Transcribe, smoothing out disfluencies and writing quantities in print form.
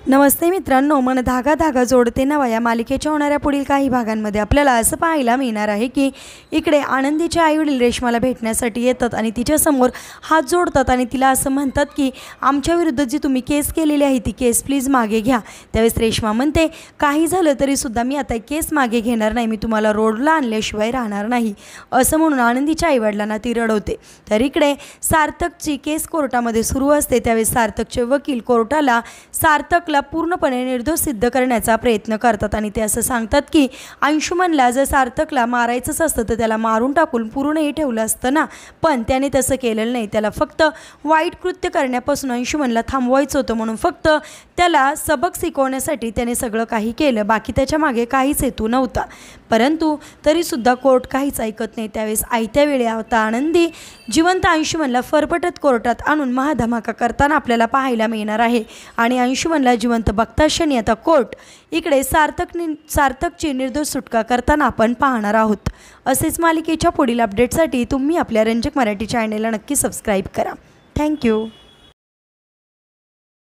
नमस्ते मित्रांनो, मन धागा धागा जोडते नवा या मालिकेच्या होणाऱ्या पुढील काही भागांमध्ये आपल्याला असं पाहायला मिळणार आहे की इकडे आनंदीचे आईवडील रेश्माला भेटण्यासाठी येतात आणि तिच्यासमोर हात जोडतात आणि तिला असं म्हणतात की आमच्या विरुद्ध जी तुम्ही केस केलेली आहे ती केस प्लीज मागे घ्या। त्यावेळेस रेश्मा म्हणते काही झालं तरीसुद्धा मी आता केस मागे घेणार नाही, मी तुम्हाला रोडला आणल्याशिवाय राहणार नाही असं म्हणून आनंदीच्या आईवडिलांना ती रडवते। तर इकडे सार्थकची केस कोर्टामध्ये सुरू असते। त्यावेळेस सार्थकचे वकील कोर्टाला सार्थकला पूर्णपणे निर्दोष सिद्ध करण्याचा प्रयत्न करतात आणि ते असं सांगतात की अंशुमनला जर सार्थकला मारायचंच असतं तर त्याला मारून टाकून पूर्णही ठेवलं असतं ना, पण त्याने तसं केलेलं नाही। त्याला फक्त वाईट कृत्य करण्यापासून अंशुमनला थांबवायचं होतं म्हणून फक्त त्याला सबक शिकवण्यासाठी त्याने सगळं काही केलं, बाकी त्याच्या मागे काहीच हेतू नव्हता। परंतु तरीसुद्धा कोर्ट काहीच ऐकत नाही। त्यावेळेस आयत्या वेळी आता आनंदी जिवंत अंशुमनला फरफटत कोर्टात आणून महाधमाका करताना आपल्याला पाहायला मिळणार आहे आणि अंशुमनला जिवंत बघता क्षणी आता कोर्ट इकडे सार्थकची निर्दोष सुटका करताना आपण पाहणार आहोत। असेच मालिकेच्या पुढील अपडेटसाठी तुम्ही आपल्या रंजक मराठी चॅनेलला नक्की सबस्क्राईब करा। थँक्यू।